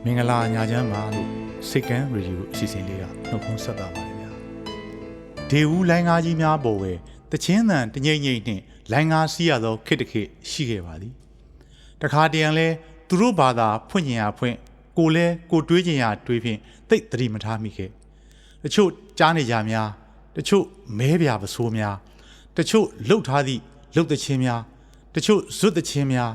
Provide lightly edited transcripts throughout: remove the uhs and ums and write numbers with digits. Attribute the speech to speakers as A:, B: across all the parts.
A: င်္ဂလာညာချမ်းပါလို့စိတ်ကန်းရေဒီယိုအစီအစဉ်လေးကနှုတ်ခွန်းဆက်တာပါတယ်ဗျာဒေဝူလိုင်းကားကြီးများပေါ်ဝဲတချင်းတန်တငိမ့်ငိမ့်နှင့်လိုင်းကားစီးရသောခေတ်တစ်ခေတ်ရှိခဲ့ပါသည်တခါတရံလဲသူတို့ဘာသာဖွင့်ကျင်ရဖွင့်ကိုလဲကိုတွေးကျင်ရတွေးဖြင့်တိတ်တတိမထားမိခဲ့တချို့ကြားနေကြများတချို့မဲပြပစိုးများတချို့လှုပ်ထားသည့်လှုပ်သချင်းများတချို့ဇွတ်သချင်းများ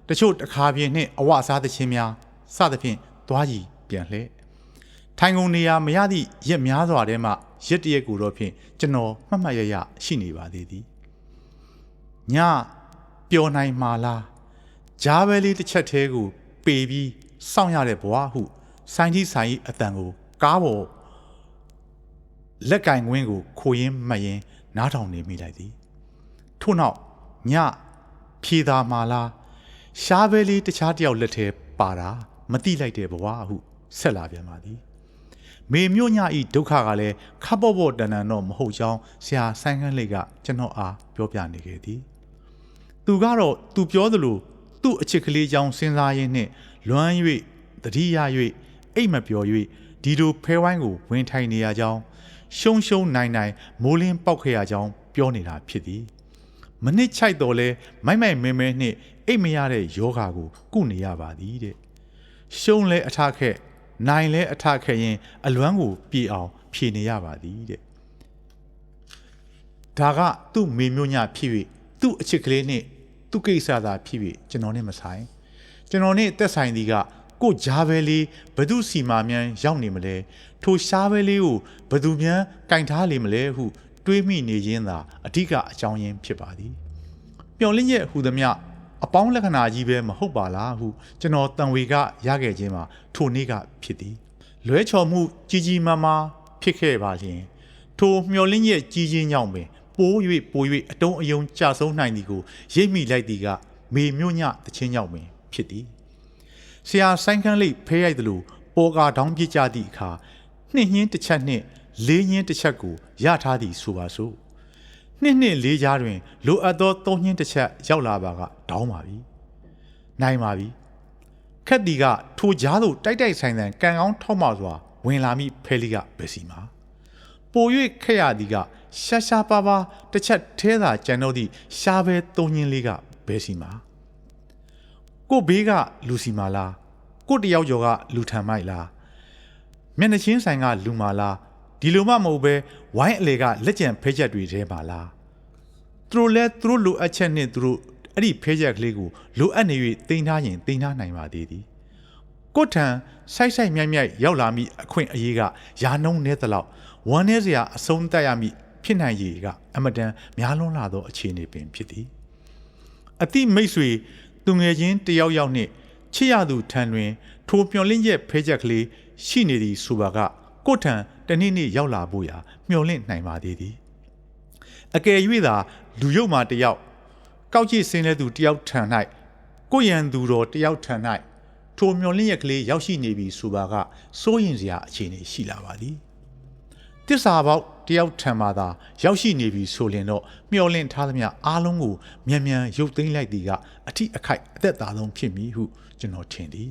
A: တချို့တခါပြင်းနှင့်အဝစားသချင်းများစသဖြင့်သွားကြည့်ပြန်လှဲထိုင်ကုန်နေရာမရသည့်ရက်များစွာထဲမှရက်တရက်ကိုတော့ဖြင့်ကျွန်တော်မှတ်မှတ်ရရရှိနေပါသေးသည်ညပျော်နိုင်မှာလားဂျားပဲလေးတစ်ချက်သေးကိုပေပြီးစောင့်ရတဲ့ဘဝဟုဆိုင်းကြီးဆိုင်အတန်ကိုကားပေါ်လက်ကင်ကွင်းကိုခိုရင်းမှတ်ရင်းနားထောင်နေမိလိုက်သည်ထို့နောက်ညဖြေသာမှာလားရှားပဲလေးတခြားတယောက်လက်ထဲပါတာမတိလိုက်တဲ့ဘဝဟုဆက်လာပြန်ပါသည်မေမြို့ညဤဒုက္ခကလည်းခပ်ပေါ့ပေါ့တန်တန်တော့မဟုတ်ကြောင်းဆရာဆိုင်ခန်းလေးကကျွန်တော်အားပြောပြနေခဲ့သည်သူကတော့သူပြောသလိုသူ့အချစ်ကလေးကြောင်းစဉ်းစားရင်းနှင့်လွမ်း၍တတိယ၍အိတ်မပျော်၍ဒီလိုဖဲဝိုင်းကိုဝင်ထိုင်နေရကြောင်းရှုံရှုံနိုင်နိုင်မိုးလင်းပေါက်ခဲ့ရကြောင်းပြောနေတာဖြစ်သည်မနစ်ချိုက်တော်လဲမိုက်မိုက်မဲမဲနှင့်အိတ်မရတဲ့ယောဂါကိုကုနေရပါသည်တဲ့ရှုံးလဲအထခက်နိုင်လဲအထခက်ရင်အလွမ်းကိုပြေအောင်ဖြေနေရပါသည်တဲ့ဒါကသူ့မေမျိုးညဖြစ်၍သူ့အချစ်ကလေးနဲ့သူ့ကိစ္စသာဖြစ်၍ကျွန်တော်နဲ့မဆိုင်ကျွန်တော်နဲ့တက်ဆိုင်သည်ကကိုဂျားပဲလေးဘသူစီမာမြန်ရောက်နေမလဲထိုရှားပဲလေးကိုဘသူမြန်ကင်ထားလိမ့်မလဲဟုတွေးမိနေခြင်းသာအဓိကအကြောင်းရင်းဖြစ်ပါသည်ပျော်လင့်ရဲ့ဟူသည်မြအပေါင်းလက္ခဏာကြီးပဲမဟုတ်ပါလားဟုကျွန်တော်တန်ဝေကရခဲ့ခြင်းမှာထိုနေ့ကဖြစ်သည်လွဲချော်မှုကြီးကြီးမားမားဖြစ်ခဲ့ပါလျင်ထိုမျော်လင့်ရဲ့ကြီးခြင်းကြောင့်ပင်ပိုး၍အတုံးအယုံကြဆုံးနိုင်သည်ကိုရိပ်မိလိုက်သည်ကမေမြို့ညတခြင်းကြောင့်ပင်ဖြစ်သည်ဆရာဆိုင်ခန်းလေးဖဲရိုက်သလိုပေါ်ကာတောင်းပြကြသည့်အခါနှစ်ညင်းတစ်ချက်နှင့်လေးညင်းတစ်ချက်ကိုရထားသည်ဆိုပါစို့နှစ်လေးကြားတွင်လိုအပ်သောသုံးညင်းတစ်ချက်ရောက်လာပါကတောင်းပါပြီနိုင်ပါပြီခက်တီကထိုကြားသို့တိုက်ဆိုင်တန်ကံကောင်းထောက်မှစွာဝင်လာမိဖဲလေးကဘယ်စီမှာပို၍ခက်ရသည်ကရှာပါပါတစ်ချက်ထဲသာကြံတော့သည့်ရှားပဲသုံးညင်းလေးကဘယ်စီမှာကိုဘေးကလူစီမာလားကိုတယောက်ကျော်ကလူထံမိုက်လားမျက်နှချင်းဆိုင်ကလူမာလားဒီလိုမှမဟုတ်ပဲဝိုင်းအလေကလက်ကျန်ဖဲချက်တွေထဲမှာလားသူတို့လိုအပ်ချက်နဲ့သူတို့အဲ့ဒီဖဲချက်ကလေးကိုလိုအပ်နေ၍တင်ထားရင်တင်ထားနိုင်ပါသေးသည်ကိုထံဆိုက်မြိုက်ရောက်လာမိအခွင့်အရေးကယာနှုံးနေသလောက်ဝမ်းနေစရာအဆုံးတတ်ရမိဖြစ်နိုင်ရည်ကအမတန်များလွန်းလာသောအခြေအနေပင်ဖြစ်သည်အတိမိတ်ဆွေသူငယ်ချင်းတယောက်ယောက်နှင့်ချစ်ရသူထံတွင်ထိုမျောလင့်ရဲ့ဖဲချက်ကလေးရှိနေသည်ဆိုပါကကိုထံတနေ့ရောက်လာဖို့ရာမျောလင့်နိုင်ပါသေးသည်အကယ်၍သာလူရုပ်မှတယောက်ကောက်ကြည့်စင်းတဲ့သူတယောက်ထံ၌ကိုရန်သူတော်တယောက်ထံ၌ထိုမျောလင့်ရက်ကလေးရောက်ရှိနေပြီဆိုပါကစိုးရင်စရာအခြေအနေရှိလာပါသည်တစ္ဆာပေါက်တယောက်ထံမှသာရောက်ရှိနေပြီဆိုရင်တော့မျောလင့်ထားသမျှအားလုံးကိုမြန်ရုပ်သိမ်းလိုက်သည်ကအထိအခိုက်အသက်သာဆုံးဖြစ်မည်ဟုကျွန်တော်ထင်သည်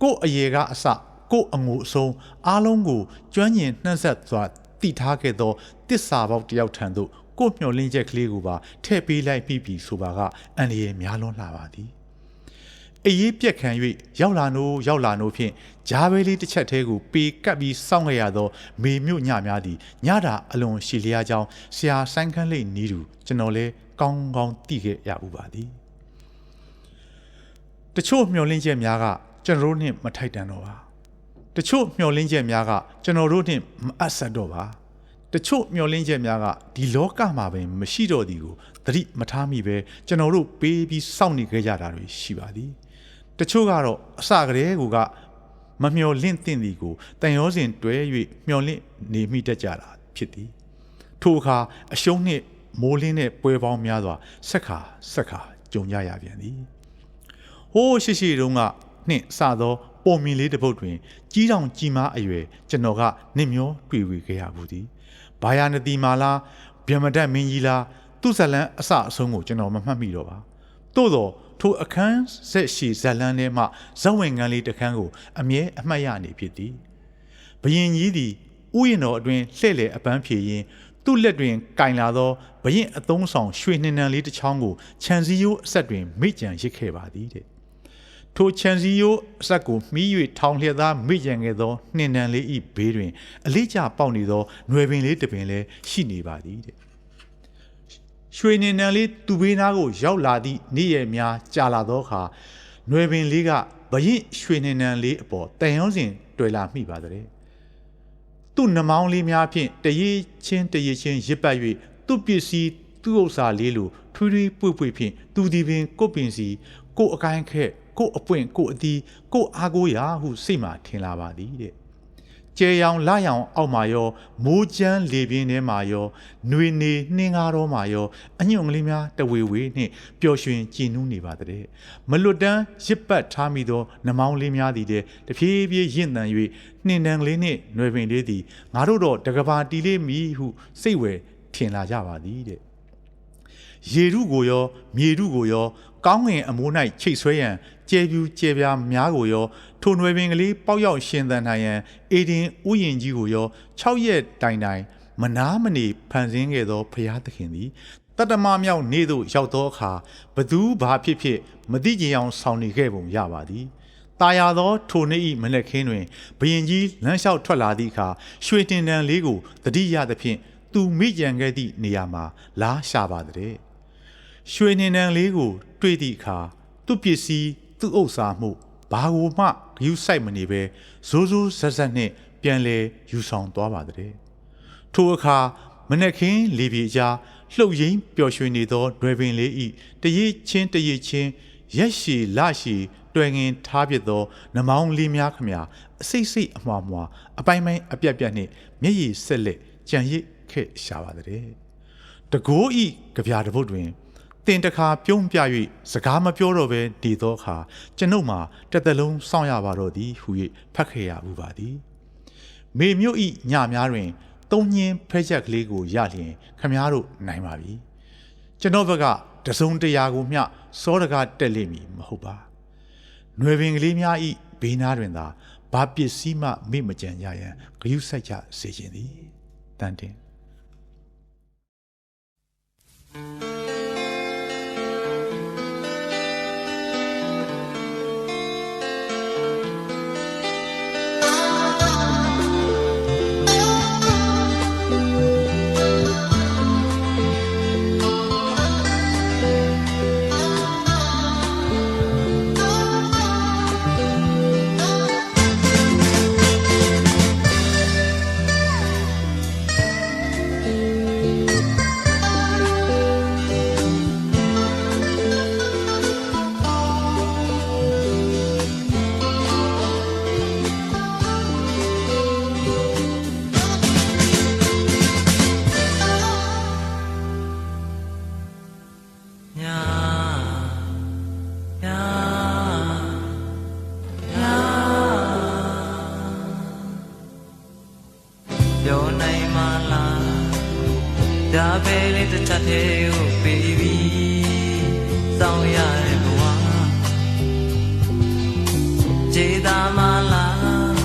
A: ကို့အရေကအစကို့အငိုအဆုံးအားလုံးကိုကျွမ်းကျင်နှံ့ဆက်စွာတည်ထားခဲ့သောတစ္ဆာပေါက်တယောက်ထံသို့ကို့မျောလင့်ချက်ကလေးကိုပါထည့်ပေးလိုက်ပြီဆိုပါကအန္တရာယ်များလွန်းလာပါသည်အေးပြက်ခံ၍ရောက်လာနိုးဖြင့်ဂျားပဲလေးတစ်ချက်သေးကိုပေကပ်ပြီးစောင့်ခဲ့ရသောမေမြို့ညများသည်ညတာအလွန်ရှည်လျားကြောင်းဆရာဆိုင်ခန်းလေးနီးတူကျွန်တော်လည်းကောင်းကောင်းသိခဲ့ရဥပါသည်တချို့မျောလင့်ချက်များကကျွန်တော်တို့နှင့်မထိုက်တန်တော့ပါတချို့မျောလင့်ချက်များကကျွန်တော်တို့နှင့်မအပ်ဆက်တော့ပါတချို့မျောလင့်ချက်များကဒီလောကမှာပင်မရှိတော့သည်ကိုသတိမထားမိပဲကျွန်တော်တို့ပေးပြီးစောင့်နေကြရတာတွေရှိပါသည်တချို့ကတော့အစကတည်းကမမျောလင့်သင့်သည်ကိုတန်ရောစဉ်တွဲ၍မျောလင့်နေမိတတ်ကြတာဖြစ်သည်ထိုအခါအရှုံးနှင့်မိုးလင်းတဲ့ပွဲပေါင်းများစွာဆက်ခါကြုံကြရပြန်သည်ဟိုးရှိတုန်းကနှင့်စသောပုံမြင်လေးတစ်ပုဒ်တွင်ကြီးတောင်ကြီးမားအရွယ်ကျွန်တော်ကနစ်မျောတွေ့ဝေခဲ့ရဘူးသည်ဘာယာနတိမာလားဗျမဒတ်မင်းကြီးလားသူ့ဇလန်းအစအဆုံးကိုကျွန်တော်မမှတ်မိတော့ပါသို့တော့ ထိုအခန်းဆက်ရှိဇလန်းထဲမှဇက်ဝင်ငန်းလေးတစ်ခန်းကိုအမြဲအမှတ်ရနေဖြစ်သည်ဘရင်ကြီးသည်ဥယျာဉ်တော်အတွင်းလှည့်လည်အပန်းဖြေရင်းသူ့လက်တွင်ကင်လာသောဘရင်အသုံးဆောင်ရွှေနှင်းနှံလေးတစ်ချောင်းကိုခြံစည်းရိုးအဆက်တွင်မိကြံရစ်ခဲ့ပါသည်တဲ့ထိုခြံစည်းရိုးအဆက်ကိုမှီး၍ထောင်လျက်သားမိကြံခဲ့သောနှင်းနှံလေး၏ဘေးတွင်အလေးကျပေါက်နေသောຫນွယ်ပင်လေးတစ်ပင်လည်းရှိနေပါသည်တဲ့ရွှေနှင်းနှံလေးသူ့ဘေးနားကိုရောက်လာသည့်နေ့ရက်များကြာလာသောအခါຫນွယ်ပင်လေးကဘရင်ရွှေနှင်းနှံလေးအပေါ်တန်ရောစဉ်တွေ့လာမိပါတဲ့သူ့နှမောင်းလေးများဖြင့်တရေချင်းရစ်ပတ်၍သူ့ပစ္စည်းသူ့ဥစ္စာလေးလိုထွေးပွေဖြင့်သူသည်ပင်ကိုပင်စီကိုအကိုင်းခက်ကိုအပွင့်ကိုအတီးကိုအားကိုးရာဟုစိတ်မှထင်လာပါသည်တဲ့ကျဲရောင်လာရောင်အောက်မှာရောမိုးချမ်းလေပြင်းထဲမှာရောຫນွေနေနှင်းကားတော်မှာရောအညွန့်ကလေးများတဝေဝေနှင့်ပျော်ရွှင်ကြည်နူးနေပါတဲ့မလွတ်တမ်းရစ်ပတ်ထားမိသောနှမောင်းလေးများသည်တဲ့တဖြည်းဖြည်းရင့်တန်၍နှင်းတန်ကလေးနှင့်ຫນွယ်ပင်လေးသည်ငါတို့တော့တကဘာတီလေးမီဟုစိတ်ဝယ်ထင်လာကြပါသည်တဲ့ရေထုကိုရောမြေထုကိုရောကောင်းငင်အမိုး၌ချိတ်ဆွဲရန်ကျဲပြူကျဲပြားများကိုရောထိုຫນွယ်ပင်ကလေးပေါက်ရောက်ရှင်သန်နိုင်ရန်အေဒင်ဥယျာဉ်ကြီးကိုရော6ရက်တိုင်မနာမနေဖန်ဆင်းခဲ့သောဖရာသခင်သည်တတ္တမမြောက်နေ့သို့ရောက်သောအခါဘသူဘာဖြစ်မသိကြအောင်ဆောင်နေခဲ့ပုံရပါသည်တာယာသောထိုနေ့၏မနက်ခင်းတွင်ဘရင်ကြီးလမ်းလျှောက်ထွက်လာသည့်အခါရွှေတင်တန်လေးကိုတတိယသဖြင့်သူမိကြံခဲ့သည့်နေရာမှာလာရှာပါတဲ့ရွှေတင်တန်လေးကိုတွေ့သည့်အခါသူ့ပစ္စည်းသူ့ဥစ္စာမှုဘာကိုမှယူဆိုင်မနေပဲဇိုးဆက်နှင့်ပြန်လဲယူဆောင်သွားပါတဲ့ထိုအခါမနက်ခင်းလေပြေကြားလှုပ်ရင်းပျော်ရွှင်နေသောຫນွယ်ပင်လေးဤတရေချင်းရက်ရှည်လရှည်တွေ့ငင်ထားပြသောနှမောင်းလေးများခမအစိတ်အမွှာအပိုင်းအပြတ်နှင့်မျက်ရည်ဆက်လက်ကြံရစ်ခဲ့ရှာပါတဲ့တကိုးဤကြပြတပုတ်တွင်တင်တခါပြုံးပြ၍စကားမပြောတော့ဘဲတည်သောအခါကျွန်ုပ်မှာတစ်သက်လုံးစောင့်ရပါတော့သည်ဟု၍ဖတ်ခဲ့ရမှုပါသည်မေမြို့ဤညများတွင်သုံးညင်းဖဲချက်ကလေးကိုရလျင်ခမားတို့နိုင်ပါပြီကျွန်တော်ဘက်ကတစုံတရာကိုမျှစောတကားတက်လိမ့်မည်မဟုတ်ပါຫນွယ်ပင်ကလေးများဤဘေးနားတွင်သာဘာပစ္စည်းမှမေ့မကြံရရန်ဂရုစိုက်ကြစေခြင်းသည်တန်တင်
B: ဒါပဲလေတစ်ချက်တည်းကိုပြီးပြီစောင်းရတဲ့ဘဝခြေသာမလား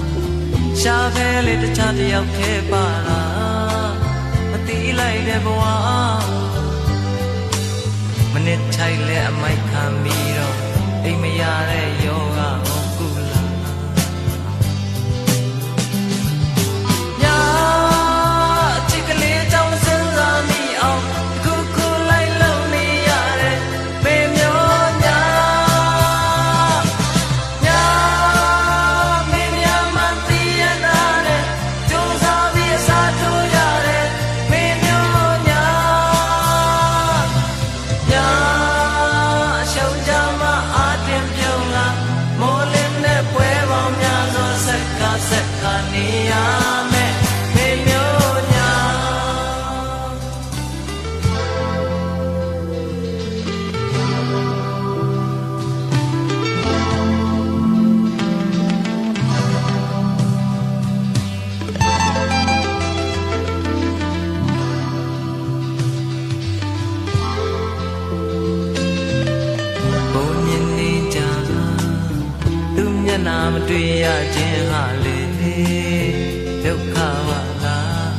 B: ရှားပဲလေတစ်ချက်တယောက်ခဲပါလားမတီးလိုက်တဲ့ဘဝမနစ်ထိုင်လဲအမိုက်ခံပြီးတော့အိမ်မရတဲ့ယောဂကိုကုလာ ရခြင်းဟာလေဒုက္ခပါလား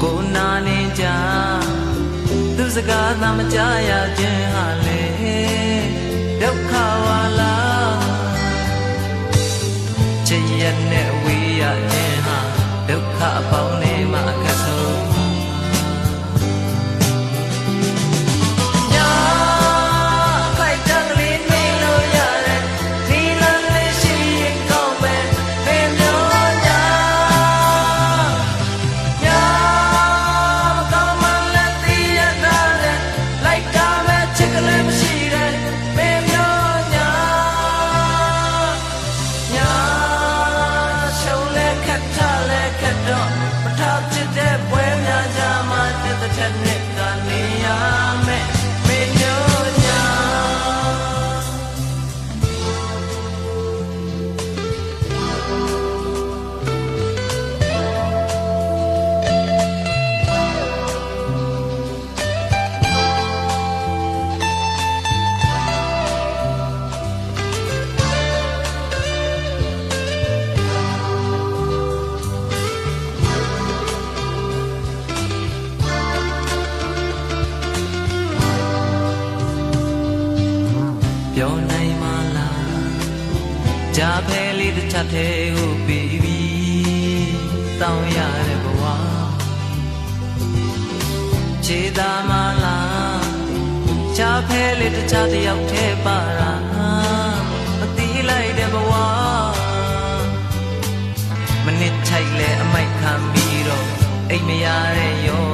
B: ကိုနာနေကြသူစကားသာမကြားရခြင်းဟာလေဒုက္ခပါလားချစ်ရနဲ့ဝေးရခြင်းဟာဒုက္ခအပေါင်းနဲ့မှအခက်ဆုံးပြောနိုင်မလားကြားဖဲလေးတစ်ချက်တည်းကိုပြီးပြီးတောင်းရတဲ့ဘဝခြေသာမလားကြားဖဲလေးတစ်ချက်တယောက်တည်းပါတာမသိလိုက်တဲ့ဘဝမနစ်ချိုက်လဲအမိုက်ခံပြီးတော့အိမ်မရတဲ့ရော